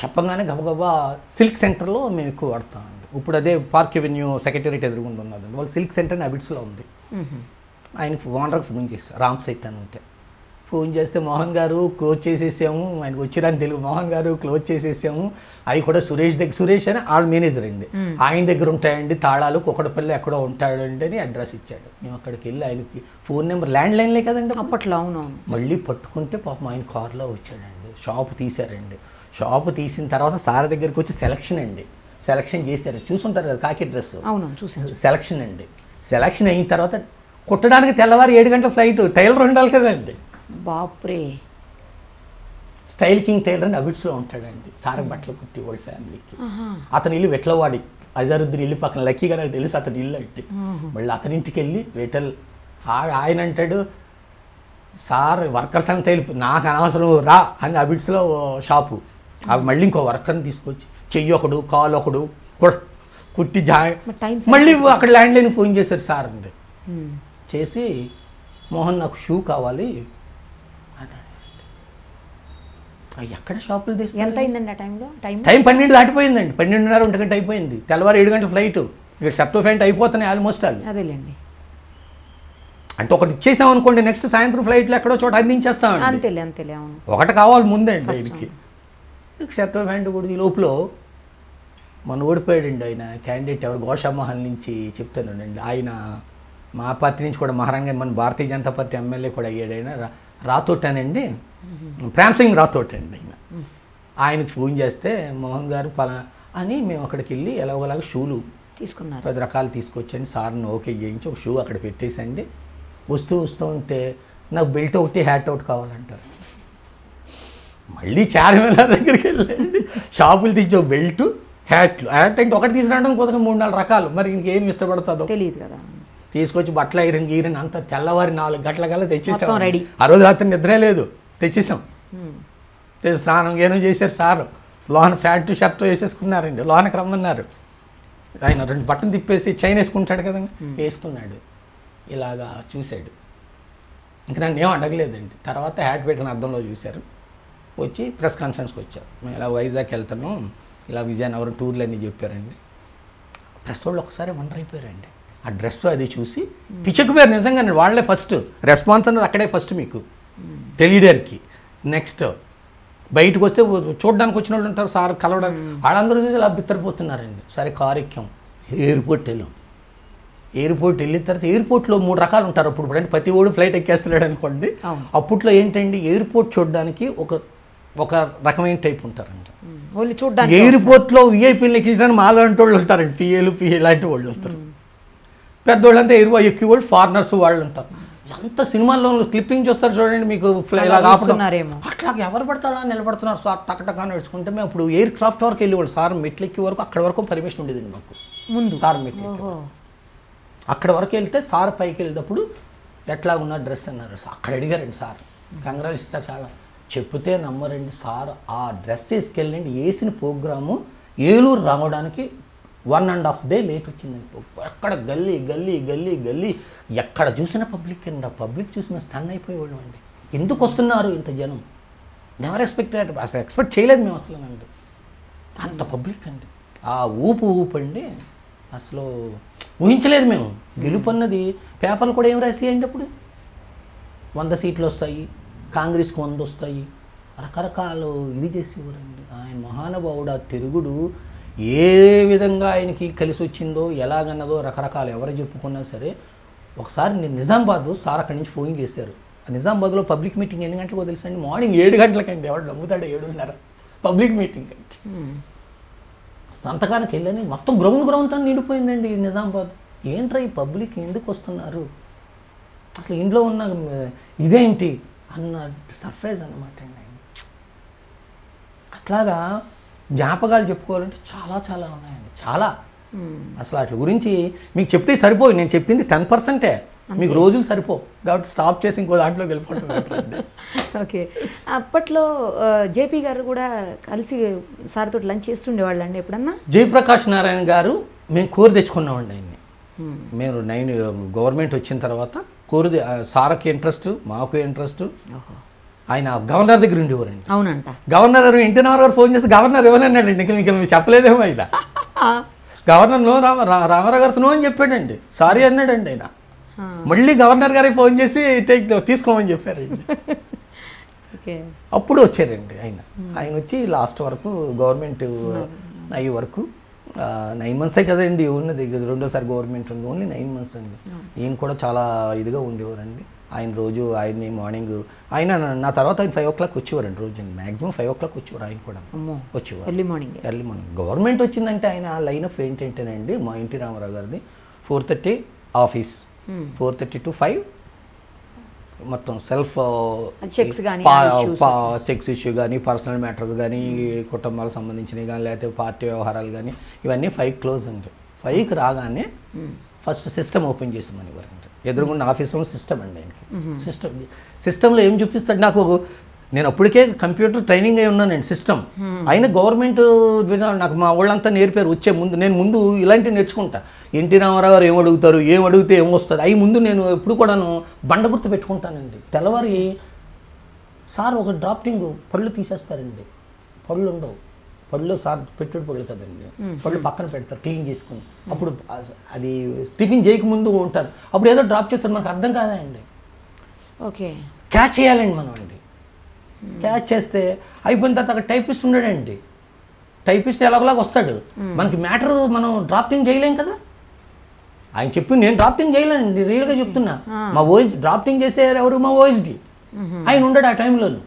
చెప్పగానే గబగబా సిల్క్ సెంటర్లో మేము ఎక్కువ వాడతామండి. ఇప్పుడు అదే పార్క్ ఎవెన్యూ సెక్రటేరియట్ ఎదురుగుండా ఉన్నదండి. వాళ్ళు సిల్క్ సెంటర్ అని అబిడ్స్లో ఉంది. ఆయనకి ఓనర్కి ఫోన్ చేస్తారు, రామ్ సైట్ అని ఉంటే. ఫోన్ చేస్తే మోహన్ గారు క్లోజ్ చేసేసాము, ఆయనకు వచ్చిరాని తెలుగు, మోహన్ గారు క్లోజ్ చేసేసాము, అవి కూడా సురేష్ అని వాళ్ళ మేనేజర్ అండి, ఆయన దగ్గర ఉంటాయండి తాళాలు, కుక్కడపల్లి ఎక్కడో ఉంటాడండి అని అడ్రస్ ఇచ్చాడు. మేము అక్కడికి వెళ్ళి ఆయనకి ఫోన్ నెంబర్ ల్యాండ్ లైన్లే కదండి అప్పట్లో. అవునవును. మళ్ళీ పట్టుకుంటే పాపం ఆయన కారులో వచ్చాడండి. షాపు తీశారండి. షాపు తీసిన తర్వాత సార్ దగ్గరికి వచ్చి సెలక్షన్ చేశారు. చూసుంటారు కదా కాకి డ్రెస్. అవును చూసాను. సెలక్షన్ అయిన తర్వాత కుట్టడానికి తెల్లవారు 7 గంటల ఫ్లైట్, టైలర్ ఉండాలి కదండి. బాప్రే. స్టైల్ కింగ్ టైలర్ అని అబిడ్స్లో ఉంటాడండి. సార్ బట్టలు కుట్టి వాళ్ళ ఫ్యామిలీకి. అతని ఇల్లు వెట్లవాడి, అజరుద్దీన్ ఇల్లు పక్కన. లక్కీగా నాకు తెలుసు అతని ఇల్లు అంటే. మళ్ళీ అతని ఇంటికి వెళ్ళి ఆయన అంటాడు, సార్ వర్కర్స్ అని తెలుపు, నాకు అనవసరం రా అని అబిడ్స్లో షాపు. అవి మళ్ళీ ఇంకో వర్కర్ని తీసుకొచ్చి చెయ్యి ఒకడు కాలు ఒకడు కుట్టి మళ్ళీ అక్కడ ల్యాండ్ లైన్ ఫోన్ చేశారు సార్ అండి. చేసి మోహన్ నాకు షూ కావాలి అన్నాడు. ఎక్కడ షాపులు తీస్తే ఎంత అయిందండి ఆ టైంలో? టైం 12 దాటిపోయిందండి. 12:30 1 గంట అయిపోయింది. తెల్లవారు 7 గంటల ఫ్లైట్. ఇక్కడ సెప్టో ఫ్యాంట్ అయిపోతున్నాయి ఆల్మోస్ట్. అదేలేండి. అంటే ఒకటి ఇచ్చేసాం అనుకోండి, నెక్స్ట్ సాయంత్రం ఫ్లైట్లో ఎక్కడో చోట అందించేస్తాం. అంతేలే. అవును. ఒకటి కావాలి ముందే అండి ఆయనకి. సెప్టో ఫ్యాంట్ కూడా ఈ లోపల మన ఓడిపోయాడండి ఆయన క్యాండిడేట్ ఎవరు, గోషామహల్ నుంచి చెప్తానండి. ఆయన మా పార్టీ నుంచి కూడా మహారాణా, మన భారతీయ జనతా పార్టీ ఎమ్మెల్యే కూడా అయ్యాడు. ఆయన రాథోడ్ అనండి, ప్రేమ్ సింగ్ రాథోడ్ అండి. ఆయనకి ఫోన్ చేస్తే మోహన్ గారు పలానా అని మేము అక్కడికి వెళ్ళి ఎలాగోలాగా షూలు తీసుకున్నారు. 10 రకాలు తీసుకొచ్చండి. సార్ని ఓకే చేయించి ఒక షూ అక్కడ పెట్టేసండి. వస్తూ ఉంటే నాకు బెల్ట్ ఒకటి హ్యాట్ ఒకటి కావాలంటారు. మళ్ళీ చార్మినార్ దగ్గరికి వెళ్ళండి, షాపులు తీసి బెల్ట్ హ్యాట్ అంటే ఒకటి తీసుకురావడం కొద్దిగా 3-4 రకాలు, మరి ఇంకేం ఇష్టపడుతుందో తెలియదు కదా. తీసుకొచ్చి బట్టల ఐరన్ అంతా తెల్లవారి 4 గంటల కల్లా తెచ్చేసాం. రెడీ. ఆ రోజు రాత్రి నిద్రే లేదు, తెచ్చేసాం. స్నానం ఏమో చేశారు సార్, లోన ప్యాంటు షర్ట్ వేసేసుకున్నారండి. లోనకి రమ్మన్నారు. ఆయన 2 బట్టలు తిప్పేసి చైన్ వేసుకుంటాడు కదండి, వేసుకున్నాడు. ఇలాగా చూశాడు. ఇంక నన్ను ఏం అడగలేదండి. తర్వాత హ్యాట్ పెట్టిన అర్థంలో చూశారు. వచ్చి ప్రెస్ కాన్ఫరెన్స్కి వచ్చారు. మేము ఇలా వైజాగ్ వెళ్తున్నాం, ఇలా విజయనగరం టూర్లు అన్నీ చెప్పారండి. ప్రెస్ వాళ్ళు ఒకసారి వండర్ అయిపోయారండి. ఆ డ్రెస్ అది చూసి పిచ్చెక్కిపోయారు నిజంగానే. వాళ్ళే ఫస్ట్ రెస్పాన్స్ అన్నది అక్కడే ఫస్ట్ మీకు తెలియడానికి. నెక్స్ట్ బయటకు వస్తే చూడడానికి వచ్చిన వాళ్ళు ఉంటారు, సార్ కలవడానికి, వాళ్ళందరూ చూసి ఇలా బిత్తరపోతున్నారండి. సరే కారు ఎక్కాం, ఎయిర్పోర్ట్ వెళ్ళాం. ఎయిర్పోర్ట్ వెళ్ళిన తర్వాత ఎయిర్పోర్ట్లో 3 రకాలు ఉంటారు. అప్పుడు అంటే ప్రతి ఓడు ఫ్లైట్ ఎక్కేస్తున్నాడు అనుకోండి. అప్పట్లో ఏంటండి, ఎయిర్పోర్ట్ చూడడానికి ఒక రకమైన టైప్ ఉంటారండి. ఎయిర్పోర్ట్లో విఐపీలు ఎక్కించడానికి మాలాంటి వాళ్ళు ఉంటారండి, పిఏ లాంటి వాళ్ళు ఉంటారు. పెద్దోళ్ళంతా ఎక్కి వాళ్ళు ఫారినర్స్ వాళ్ళు ఉంటారు. ఎంత సినిమాల్లో క్లిప్పింగ్ చూస్తారు చూడండి మీకు, ఇలా అట్లా ఎవరు పడతాడా నిలబడుతున్నారు సార్ టకటకా నడుచుకుంటే. మేము ఇప్పుడు ఎయిర్ క్రాఫ్ట్ వరకు వెళ్ళేవాళ్ళు. సార్ మెట్లు ఎక్కే వరకు అక్కడ వరకు పర్మిషన్ ఉండేదండి మాకు ముందు. సార్ మెట్లు అక్కడ వరకు వెళ్తే సార్ పైకి వెళ్ళేటప్పుడు ఎట్లా ఉన్న డ్రెస్ అన్నారు. అక్కడ అడిగారండి సార్, కంగ్రాలు ఇస్తారు చాలా. చెప్తే నమ్మరండి సార్, ఆ డ్రెస్ వేసుకెళ్ళండి వేసిన ప్రోగ్రాము ఏలూరు రావడానికి 1.5 డే లేట్ వచ్చిందండి. ఎక్కడ గల్లీ గల్లీ గల్లీ గల్లీ ఎక్కడ చూసిన పబ్లిక్ అండి. ఆ పబ్లిక్ చూసిన స్టన్ అయిపోయేవాళ్ళం అండి. ఎందుకు వస్తున్నారు ఇంత జనం, నెవర్ ఎక్స్పెక్టెడ్, అసలు ఎక్స్పెక్ట్ చేయలేదు మేము అసలు అండి. అంత పబ్లిక్ అండి. ఆ ఊపండి అసలు ఊహించలేదు మేము. గెలుపు అన్నది పేపర్లు కూడా ఏం రాసేయండి అప్పుడు 100 సీట్లు వస్తాయి, కాంగ్రెస్కి 100 వస్తాయి, రకరకాలు ఇది చేసేవారండి. ఆయన మహానుభావుడు ఆ తిరుగుడు ఏ విధంగా ఆయనకి కలిసి వచ్చిందో ఎలాగన్నదో రకరకాలు ఎవరు చెప్పుకున్నా సరే. ఒకసారి నేను నిజామాబాద్ సార్ అక్కడి నుంచి ఫోన్ చేశారు. నిజామాబాద్లో పబ్లిక్ మీటింగ్ ఎన్ని గంటలకు తెలుసా అండి? మార్నింగ్ 7 గంటలకండి. ఎవరు నమ్ముతాడు 7:30 పబ్లిక్ మీటింగ్ అండి. సంతకానికి వెళ్ళని మొత్తం గ్రౌండ్ తో నిండిపోయిందండి నిజామాబాద్. ఏంట్రా ఈ పబ్లిక్ ఎందుకు వస్తున్నారు, అసలు ఇంట్లో ఉన్న ఇదేంటి అన్న సర్ప్రైజ్ అన్నమాట అండి. అట్లాగా జ్ఞాపకాలు చెప్పుకోవాలంటే చాలా చాలా ఉన్నాయండి, చాలా. అసలు వాటి గురించి మీకు చెప్తే సరిపోయి, నేను చెప్పింది 10%. మీకు రోజులు సరిపో కాబట్టి స్టాప్ చేసి ఇంకో దాంట్లోకి వెళ్ళిపోతుంది. ఓకే. అప్పట్లో జేపీ గారు కూడా కలిసి సార్తో లంచ్ చేస్తుండేవాళ్ళు అండి ఎప్పుడన్నా? జయప్రకాష్ నారాయణ గారు మేము కోరి తెచ్చుకున్నామండి ఆయన్ని. మేము 9 గవర్నమెంట్ వచ్చిన తర్వాత కోరి, సార్కి ఇంట్రెస్ట్, మాకు ఇంట్రెస్ట్. ఆయన గవర్నర్ దగ్గర ఉండేవారండి. అవునంట. గవర్నర్ ఎన్టీ రామారావు గారు ఫోన్ చేసి గవర్నర్ ఏమన్నాడండి, ఇంకా మీకు చెప్పలేదేమో ఆయన. గవర్నర్ నో రామారావు గారితో నో అని చెప్పాడండి, సారీ అన్నాడండి ఆయన. మళ్ళీ గవర్నర్ గారికి ఫోన్ చేసి తీసుకోమని చెప్పారండి. అప్పుడు వచ్చారండి ఆయన వచ్చి లాస్ట్ వరకు గవర్నమెంట్ అయ్యే వరకు 9 months కదండి ఉన్నది, రెండోసారి గవర్నమెంట్ ఉంది, ఓన్లీ 9 months అండి. ఈయన కూడా చాలా ఇదిగా ఉండేవారండి. ఆయన రోజు ఆయన్ని మార్నింగ్ ఆయన నా తర్వాత ఆయన 5 o'clock వచ్చేవారండి రోజు, మ్యాక్సిమం 5 o'clock వచ్చేవారు. ఆయన కూడా వచ్చేవారు ఎర్లీ మార్నింగ్. గవర్నమెంట్ వచ్చిందంటే ఆయన లైన్ ఆఫ్ ఏంటంటేనండి, మా ఎన్టీ రామారావు గారిది 4:30 ఆఫీస్, 4:30 to 5 మొత్తం సెల్ఫ్ సెక్స్ ఇష్యూ కానీ, పర్సనల్ మ్యాటర్స్ కానీ, కుటుంబాలకు సంబంధించినవి కానీ, లేకపోతే పార్టీ వ్యవహారాలు కానీ, ఇవన్నీ 5 క్లోజ్ అండి. 5కి రాగానే ఫస్ట్ సిస్టమ్ ఓపెన్ చేసామని వారండి. ఎదురుగుండా ఆఫీస్లో సిస్టమ్ అండి ఆయనకి. సిస్టంలో ఏం చూపిస్తాడు, నేను అప్పటికే కంప్యూటర్ ట్రైనింగ్ అయి ఉన్నానండి సిస్టమ్. అయినా గవర్నమెంట్ నాకు మా వాళ్ళంతా నేర్పారు వచ్చే ముందు. నేను ముందు ఇలాంటివి నేర్చుకుంటా, ఎన్టీ రామారావు గారు ఏం అడిగితే ఏమొస్తుంది అవి ముందు నేను ఎప్పుడు కూడాను బండ గుర్తు పెట్టుకుంటానండి. తెల్లవారి సార్ ఒక డ్రాఫ్టింగ్ పళ్ళు తీసేస్తారండి, పళ్ళు ఉండవు, పళ్ళు సార్ పెట్టుడు పళ్ళు కదండి, పళ్ళు పక్కన పెడతారు క్లీన్ చేసుకుని. అప్పుడు అది టిఫిన్ చేయకముందు ఉంటారు, అప్పుడు ఏదో డ్రాప్ చేస్తారు, మనకు అర్థం కాదండి. ఓకే, క్యాచ్ చేయాలండి మనం అండి. క్యాచ్ చేస్తే అయిపోయిన తర్వాత అక్కడ టైపిస్ట్ ఉన్నాడండి, టైపిస్ట్ ఎలాగోలాగా వస్తాడు, మనకి మ్యాటర్ మనం డ్రాఫ్టింగ్ చేయలేం కదా. ఆయన చెప్పి నేను డ్రాఫ్టింగ్ చేయలేనండి, రియల్గా చెప్తున్నా. మా ఓఎస్ డ్రాఫ్టింగ్ చేసేవారు ఎవరు, మా ఓఎస్డి. ఆయన ఉండడు ఆ టైంలోను.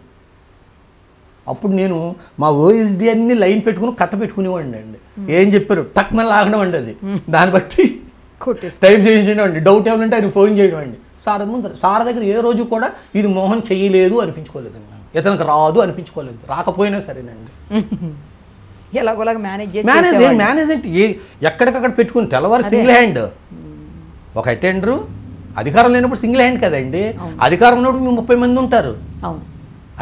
అప్పుడు నేను మా ఓఎస్డి అన్ని లైన్ పెట్టుకుని కథ పెట్టుకునేవాడిని అండి. ఏం చెప్పారు టక్ మళ్ళీ ఆగడం అండి, అది దాన్ని బట్టి టైప్ చేయించడం అండి. డౌట్ ఏమంటే ఆయన ఫోన్ చేయడం అండి. సార్ ముందర సార్ దగ్గర ఏ రోజు కూడా ఇది మోహన్ చేయలేదు అనిపించుకోలేదండి, ఇతనికి రాదు అనిపించుకోలేదు, రాకపోయినా సరేనండి. ఎలాగోలాగా మేనేజ్ మేనేజ్మెంట్ ఎక్కడికక్కడ పెట్టుకుని తెల్లవారు సింగిల్ హ్యాండ్. ఒక అటెండరు అధికారం లేనప్పుడు సింగిల్ హ్యాండ్ కదండి, అధికారం ఉన్నప్పుడు మేము 30 మంది ఉంటారు.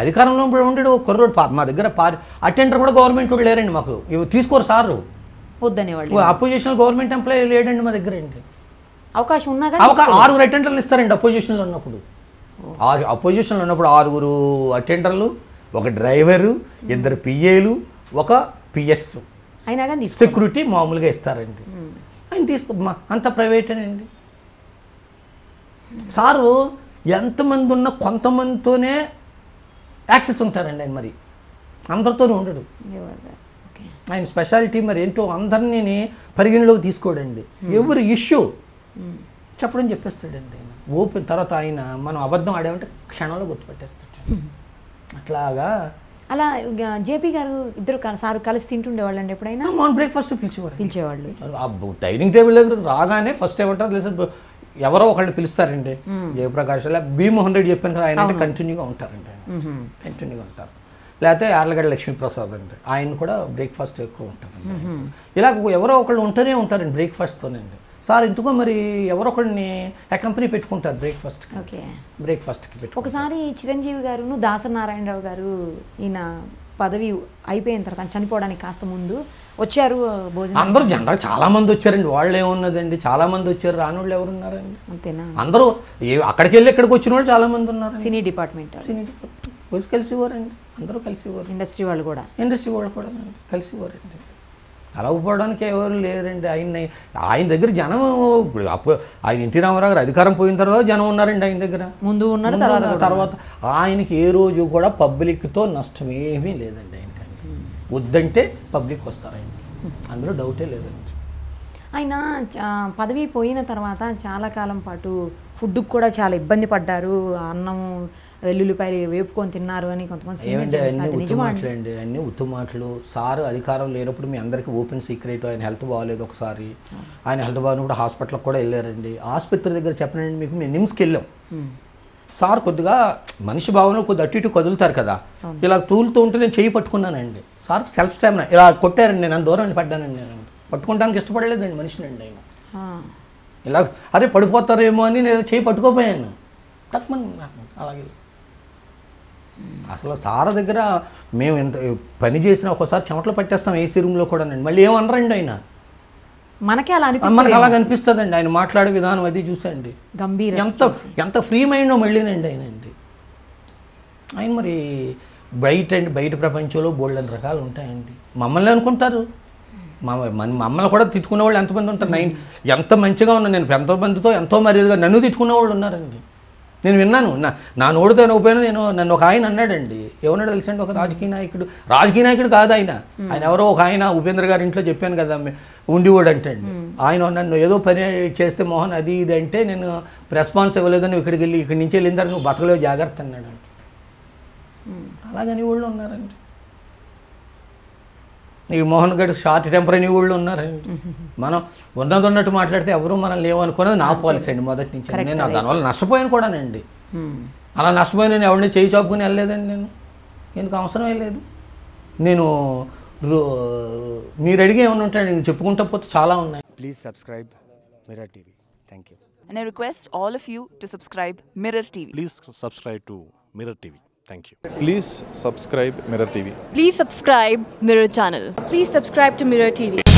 అధికారంలో ఉండేది ఒక కుర్రోడు. మా దగ్గర అటెండర్ కూడా గవర్నమెంట్ వాడు లేరండి, మాకు తీసుకోరు సారు, వద్దనేవాళ్ళు. అపోజిషనల్ గవర్నమెంట్ ఎంప్లాయీ లేడండి మా దగ్గర అండి. అవకాశం ఉన్నా 6 అటెండర్లు ఇస్తారండి అపోజిషన్లో ఉన్నప్పుడు. అపోజిషన్లో ఉన్నప్పుడు 6 అటెండర్లు, ఒక డ్రైవరు, 2 పిఏలు, ఒక పిఎస్, అయినా కానీ సెక్యూరిటీ మామూలుగా ఇస్తారండి. ఆయన తీసుకోమ్మా అంత ప్రైవేటేనండి. సారు ఎంతమంది ఉన్నా కొంతమందితోనే యాక్సెస్ ఉంటారండి ఆయన, మరి అందరితోనే ఉండడు. ఆయన స్పెషాలిటీ మరి ఏంటో అందరినీ పరిగణలోకి తీసుకోడండి. ఎవరి ఇష్యూ చెప్పడం చెప్పేస్తాడండి ఆయన ఓపెన్. తర్వాత ఆయన మనం అబద్ధం ఆడామంటే క్షణంలో గుర్తుపెట్టేస్తాడు. అట్లాగా అలా జేపీ గారు ఇద్దరు సార్ కలిసి తింటుండేవాళ్ళు అండి ఎప్పుడైనా? మార్నింగ్ బ్రేక్ఫాస్ట్ పిలిచేవాళ్ళు. డైనింగ్ టేబుల్ దగ్గర రాగానే ఫస్ట్ ఏమంటారు లేదు, ఎవరో ఒకళ్ళు పిలుస్తారండి. జయప్రకాష్ బి.మోహన్ రెడ్డి చెప్పాను కదా, ఆయన అంటే కంటిన్యూగా ఉంటారండి, కంటిన్యూగా ఉంటారు. లేకపోతే యార్లగడ్డ లక్ష్మీప్రసాద్ అండి, ఆయన కూడా బ్రేక్ఫాస్ట్ ఎక్కువ ఉంటారండి. ఇలా ఎవరో ఒకళ్ళు ఉంటూనే ఉంటారండి బ్రేక్ఫాస్ట్తోనండి. సార్ ఎందుకో మరి ఎవరో ఒకరిని కంపెనీ పెట్టుకుంటారు బ్రేక్ఫాస్ట్కి. పెట్టుకుంటారు. ఒకసారి చిరంజీవి గారు దాసనారాయణరావు గారు ఈయన పదవి అయిపోయిన తర్వాత చనిపోవడానికి కాస్త ముందు వచ్చారు భోజనం. అందరూ జనరల్ చాలా మంది వచ్చారండి, వాళ్ళు ఏమున్నదండి చాలా మంది వచ్చారు, రానోళ్ళు ఎవరున్నారండి? అంతేనా? అందరూ అక్కడికి వెళ్ళి ఇక్కడికి వచ్చిన వాళ్ళు చాలా మంది ఉన్నారు. సినీ డిపార్ట్మెంట్ వచ్చి కలిసివారండి, అందరూ కలిసివారు. ఇండస్ట్రీ వాళ్ళు కూడా కలిసివారండి. కలవకపోవడానికి ఎవరు లేరండి. ఆయన దగ్గర జనం ఇప్పుడు ఆయన ఎన్టీ రామారావు గారు అధికారం పోయిన తర్వాత జనం ఉన్నారండి ఆయన దగ్గర, ముందు ఉన్నారు, తర్వాత ఆయనకి ఏ రోజు కూడా పబ్లిక్తో నష్టం ఏమీ లేదండి. ఆయనకండి వద్దంటే పబ్లిక్ వస్తారు ఆయన, అందులో డౌటే లేదండి. ఆయన పదవి పోయిన తర్వాత చాలా కాలం పాటు ఫుడ్కి కూడా చాలా ఇబ్బంది పడ్డారు, అన్నం వెల్లుల్లిపాయలు వేపుకొని తిన్నారు అని కొంతమంది. అన్ని ఉత్తు మాటలు. సార్ అధికారం లేనప్పుడు మీ అందరికీ ఓపెన్ సీక్రెట్, ఆయన హెల్త్ బాగాలేదు. ఒకసారి ఆయన హెల్త్ బాగానప్పుడు హాస్పిటల్కి కూడా వెళ్ళారండి. ఆసుపత్రి దగ్గర చెప్పనండి మీకు, మేము నిమ్స్కి వెళ్ళాం. సార్ కొద్దిగా మనిషి భావనలో కొద్దిగా అటు ఇటు కదులుతారు కదా, ఇలా తూలుతూ ఉంటే నేను చేయి పట్టుకున్నానండి. సార్ సెల్ఫ్ స్టామినా ఇలా కొట్టారండి, నేను దూరం పడ్డానండి. నేను పట్టుకుంటానికి ఇష్టపడలేదండి మనిషినండి ఆయన. ఇలా అరే పడిపోతారేమో అని నేను చేయి పట్టుకోపోయాను, తక్కువని అలాగే. అసలు సార్ దగ్గర మేము ఎంత పని చేసినా ఒకసారి చెమటలు పట్టేస్తాం ఏసీ రూమ్లో కూడా. మళ్ళీ ఏమనరండి ఆయన, మనకి అలా అనిపిస్తుందండి. ఆయన మాట్లాడే విధానం అది చూసండి, ఎంత ఫ్రీ మైండ్ మళ్ళీనండి ఆయన అండి. ఆయన మరి బయట ప్రపంచంలో బోల్డెన్ రకాలు ఉంటాయండి. మమ్మల్ని అనుకుంటారు, మమ్మల్ని కూడా తిట్టుకునే వాళ్ళు ఎంతమంది ఉంటారు. ఎంత మంచిగా ఉన్నా నేను ఎంతోమందితో ఎంతో మర్యాదగా నన్ను తిట్టుకునే వాళ్ళు ఉన్నారండి. నేను విన్నాను, నా నోటితో వినకపోయినా నన్ను ఒక ఆయన అన్నాడండి. ఏమన్నాడు తెలుసండి, ఒక రాజకీయ నాయకుడు కాదు ఆయన ఎవరో ఒక ఆయన ఉపేంద్ర గారి ఇంట్లో చెప్పాను కదా ఉండివాడు అంటే అండి. ఆయన నన్ను ఏదో పని చేస్తే మోహన్ అది ఇది అంటే నేను రెస్పాన్స్ ఇవ్వలేదని ఇక్కడికి నుంచి వెళ్ళిన తర్వాత నువ్వు బతకలేవు జాగ్రత్త అన్నాడు. అలాగని వాళ్ళు ఉన్నారండి. ఈ మోహన్ గారు షార్ట్ టెంపర్ అని వాళ్ళు ఉన్నారండి. మనం ఉన్నట్టు మాట్లాడితే ఎవరు మనం లేవనుకున్నది నా పాలసీ అండి మొదటి నుంచి. నేను దానివల్ల నష్టపోయాను కూడానండి. అలా నష్టపోయి నేను ఎవరిని చేయి చాపుకుని వెళ్ళలేదండి. నేను ఎందుకు అవసరమే లేదు. నేను మీరు అడిగే ఏమైనా ఉంటాయండి, నేను చెప్పుకుంటా పోతే చాలా ఉన్నాయి. Please subscribe mirror TV. Thank you. And I request all of you to subscribe Mirror TV. Please subscribe to Mirror TV. Thank you. Please subscribe Mirror TV. Please subscribe Mirror channel. Please subscribe to Mirror TV.